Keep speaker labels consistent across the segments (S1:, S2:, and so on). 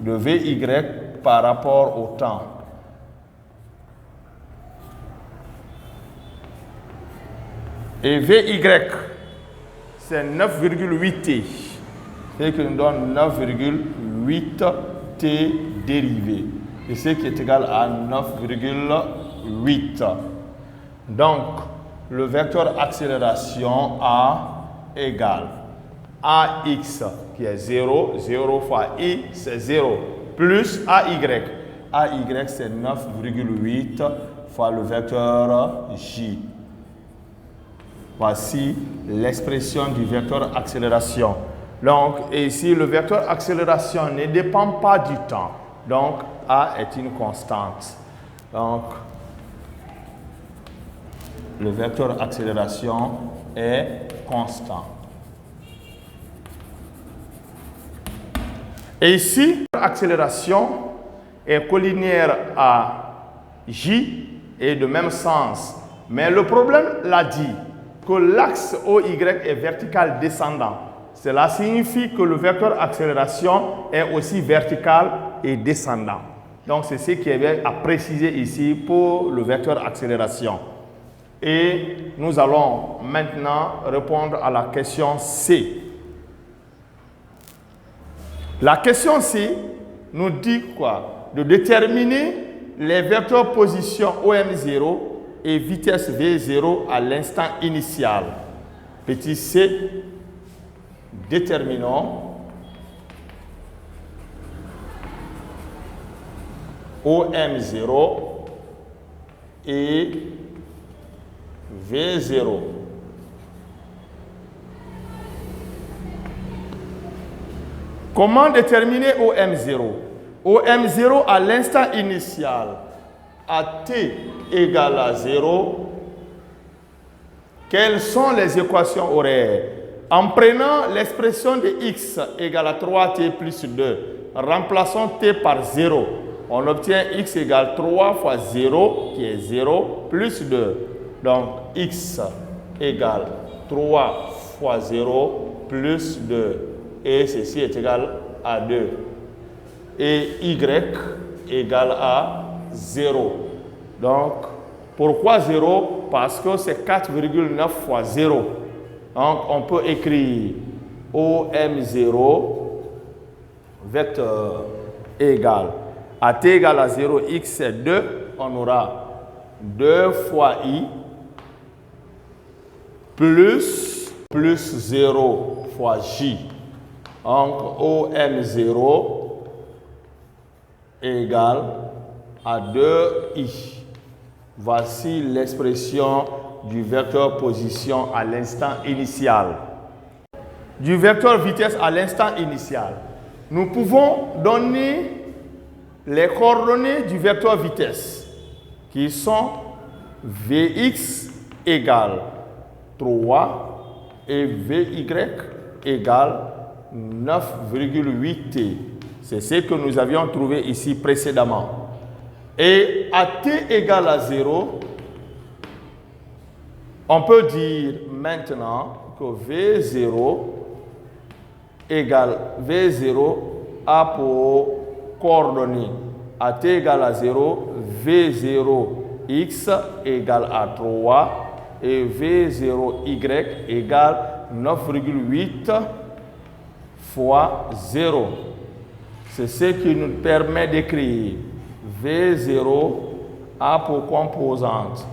S1: de Vy par rapport au temps. Et Vy, c'est 9,8t. C'est ce qui nous donne 9,8t dérivé. Et ce qui est égal à 9,8. Donc, le vecteur accélération A égale AX qui est 0, 0 fois I c'est 0, plus AY. AY c'est 9,8 fois le vecteur J. Voici l'expression du vecteur accélération. Donc, ici, le vecteur accélération ne dépend pas du temps. Donc, A est une constante. Donc, le vecteur accélération est constant. Et ici, l'accélération est collinéaire à J et de même sens. Mais le problème l'a dit que l'axe OY est vertical descendant. Cela signifie que le vecteur accélération est aussi vertical et descendant. Donc, c'est ce qui est à préciser ici pour le vecteur accélération. Et nous allons maintenant répondre à la question C. La question C nous dit quoi? De déterminer les vecteurs position OM0 et vitesse V0 à l'instant initial. Petit c, déterminons OM0 et V0. Comment déterminer OM0? OM0 à l'instant initial, à t égale à 0, quelles sont les équations horaires? En prenant l'expression de x égale à 3t plus 2, remplaçons t par 0. On obtient x égale 3 fois 0, qui est 0, plus 2. Donc, x égale 3 fois 0 plus 2. Et ceci est égal à 2. Et y égale à 0. Donc, pourquoi 0? Parce que c'est 4,9 fois 0. Donc, on peut écrire OM0 vecteur égal à t égale à 0, x c'est 2. On aura 2 fois i plus 0 fois j. Donc, OM0 égale à 2i. Voici l'expression du vecteur position à l'instant initial. Du vecteur vitesse à l'instant initial. Nous pouvons donner les coordonnées du vecteur vitesse qui sont Vx égale 3 et Vy égale 9,8t. C'est ce que nous avions trouvé ici précédemment. Et à t égale à 0, on peut dire maintenant que V0 égale V0 a pour coordonnées à t égale à 0, V0x égale à 3 et V0y égale 9,8 fois 0. C'est ce qui nous permet d'écrire V0 a pour composante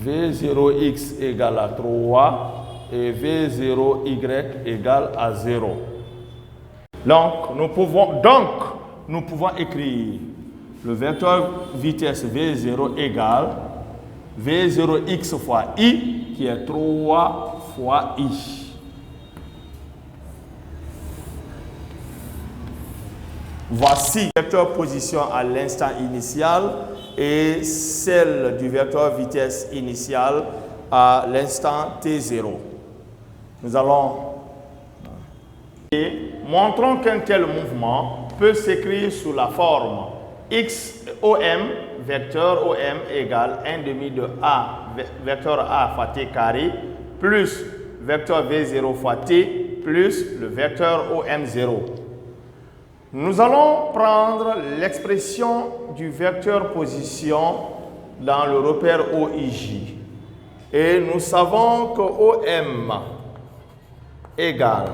S1: V0x égale à 3 et V0y égale à 0. Donc, nous pouvons écrire le vecteur vitesse V0 égale V0x fois i qui est 3 fois i. Voici le vecteur position à l'instant initial et celle du vecteur vitesse initiale à l'instant t0. Nous allons et montrons qu'un tel mouvement peut s'écrire sous la forme XOM, vecteur OM égale 1 demi de A, vecteur A fois t carré, plus vecteur V0 fois t, plus le vecteur OM0. Nous allons prendre l'expression du vecteur position dans le repère OIJ. Et nous savons que OM égale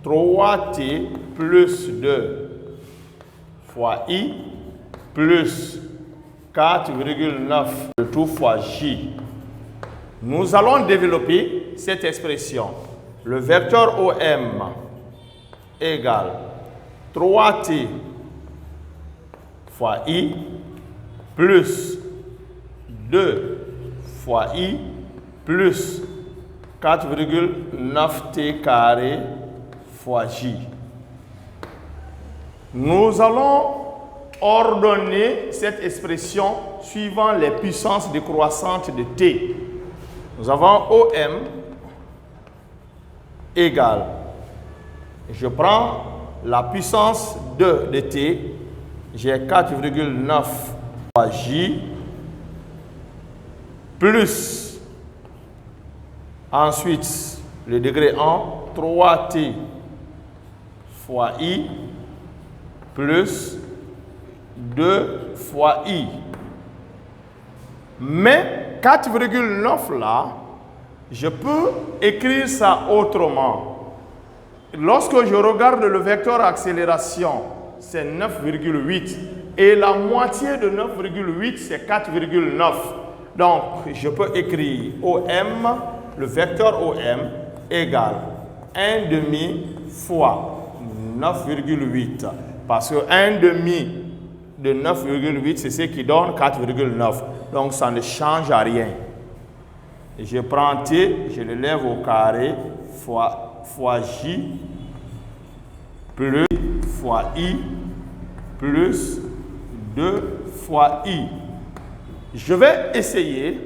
S1: 3T plus 2 fois I plus 4,9 de tout fois J. Nous allons développer cette expression. Le vecteur OM égale 3T fois I plus 2 fois I plus 4,9T carré fois J. Nous allons ordonner cette expression suivant les puissances décroissantes de T. Nous avons OM égale, je prends la puissance 2 de T, j'ai 4,9 fois J, plus, ensuite, le degré 1, 3T fois I, plus 2 fois I. Mais 4,9 là, je peux écrire ça autrement. Lorsque je regarde le vecteur accélération, c'est 9,8 et la moitié de 9,8 c'est 4,9. Donc je peux écrire OM, le vecteur OM égale 1,5 fois 9,8 parce que 1,5 de 9,8 c'est ce qui donne 4,9. Donc ça ne change à rien. Je prends T, je le lève au carré, fois J, plus fois I, plus 2 fois I. Je vais essayer,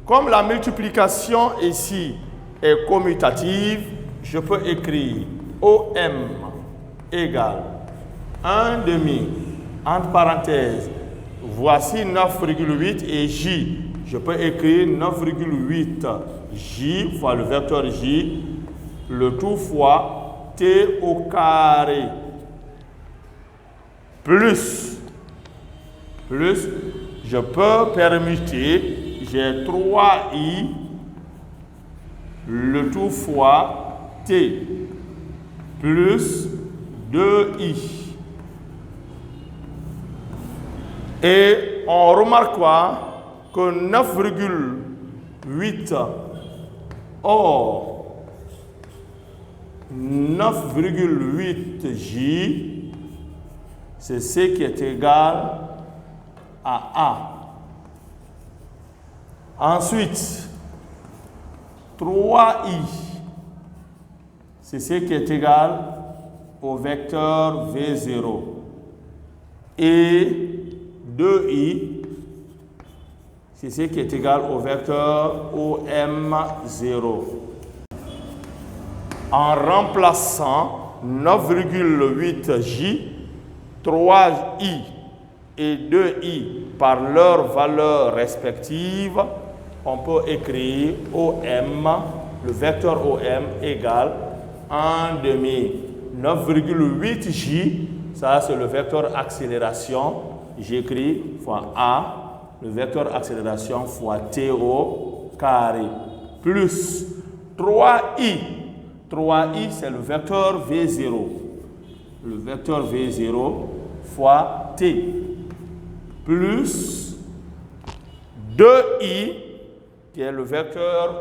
S1: comme la multiplication ici est commutative, je peux écrire OM égale 1,5, entre parenthèses, voici 9,8 et J. Je peux écrire 9,8 J fois le vecteur J, le tout fois T au carré, plus, je peux permuter, j'ai 3I, le tout fois T, plus 2I. Et on remarque quoi? Que 9,8 or 9,8 J, c'est ce qui est égal à A. Ensuite, 3I, c'est ce qui est égal au vecteur V0. Et 2I, c'est ce qui est égal au vecteur OM0. En remplaçant 9,8J, 3I et 2I par leurs valeurs respectives, on peut écrire OM, le vecteur OM égale 1,5. 9,8J, ça c'est le vecteur accélération, j'écris fois A, le vecteur accélération fois T au carré, plus 3I. 3I, c'est le vecteur V0. Le vecteur V0 fois T, plus 2I, qui est le vecteur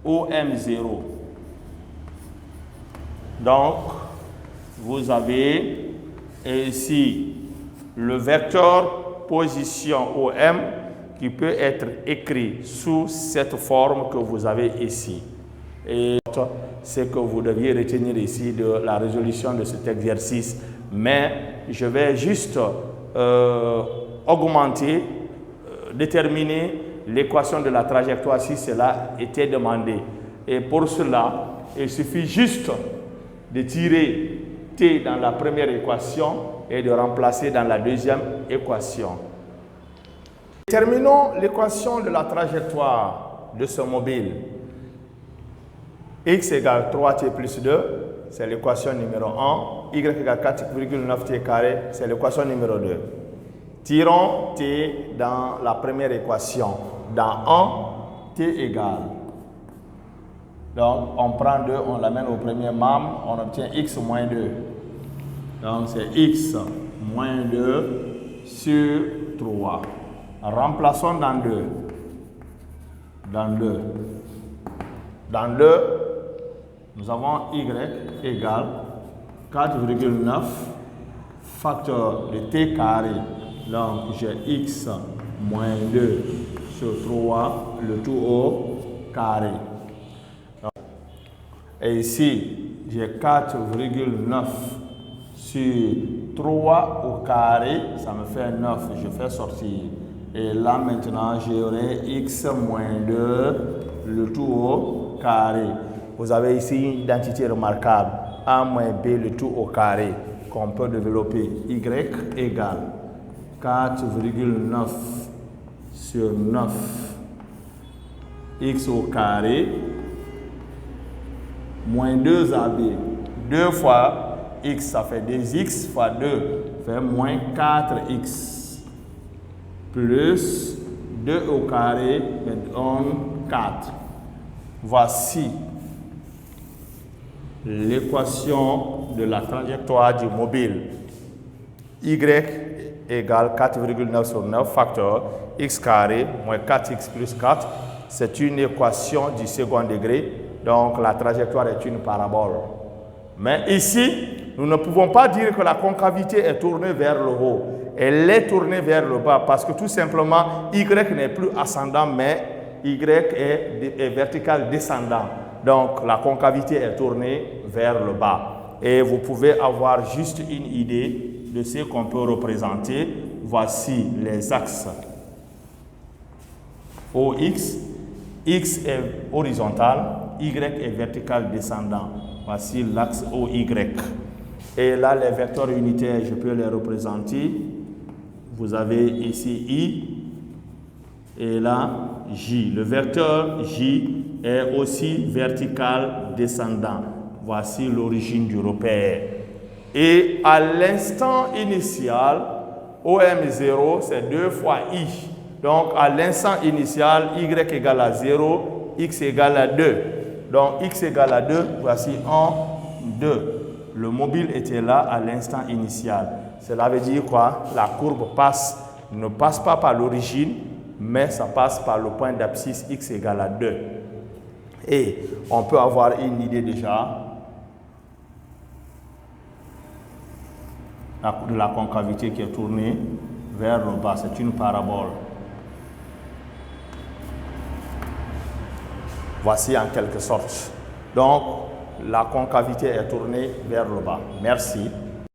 S1: OM0. Donc, vous avez ici le vecteur position OM qui peut être écrit sous cette forme que vous avez ici. Et c'est que vous deviez retenir ici de la résolution de cet exercice. Mais je vais juste augmenter, déterminer l'équation de la trajectoire si cela était demandé. Et pour cela, il suffit juste de tirer T dans la première équation et de remplacer dans la deuxième équation. Terminons l'équation de la trajectoire de ce mobile. X égale 3T plus 2, c'est l'équation numéro 1. y égale 4,9 t carré, c'est l'équation numéro 2. Tirons t dans la première équation. Dans 1, t égale. Donc, on prend 2, on l'amène au premier membre, on obtient x moins 2. Donc, c'est x moins 2 sur 3. Remplaçons dans 2. Dans 2. Dans 2, nous avons y égale 4,9 facteur de t carré. Donc, j'ai x moins 2 sur 3, le tout au carré. Et ici, j'ai 4,9 sur 3 au carré, ça me fait 9, je fais sortir. Et là maintenant, j'aurai x moins 2, le tout au carré. Vous avez ici une identité remarquable, a moins b, le tout au carré, qu'on peut développer. Y égale 4,9 sur 9, x au carré, moins 2ab. 2 fois x, ça fait 2x fois 2, fait moins 4x. Plus 2 au carré me donne 4. Voici l'équation de la trajectoire du mobile. Y égale 4,9 sur 9 facteur x carré moins 4x plus 4. C'est une équation du second degré. Donc, la trajectoire est une parabole. Mais ici, nous ne pouvons pas dire que la concavité est tournée vers le haut. Elle est tournée vers le bas parce que tout simplement, Y n'est plus ascendant, mais Y est vertical descendant. Donc, la concavité est tournée vers le bas. Et vous pouvez avoir juste une idée de ce qu'on peut représenter. Voici les axes OX. X est horizontal, Y est vertical descendant. Voici l'axe OY. Et là, les vecteurs unitaires, je peux les représenter. Vous avez ici I et là J. Le vecteur J est aussi vertical descendant. Voici l'origine du repère. Et à l'instant initial, OM0, c'est 2 fois I. Donc, à l'instant initial, Y égale à 0, X égale à 2. Donc, X égale à 2, voici 1, 2. Le mobile était là à l'instant initial. Cela veut dire quoi? La courbe ne passe pas par l'origine, mais ça passe par le point d'abscisse X égale à 2. Et on peut avoir une idée déjà de la concavité qui est tournée vers le bas. C'est une parabole. Voici en quelque sorte. Donc, la concavité est tournée vers le bas. Merci.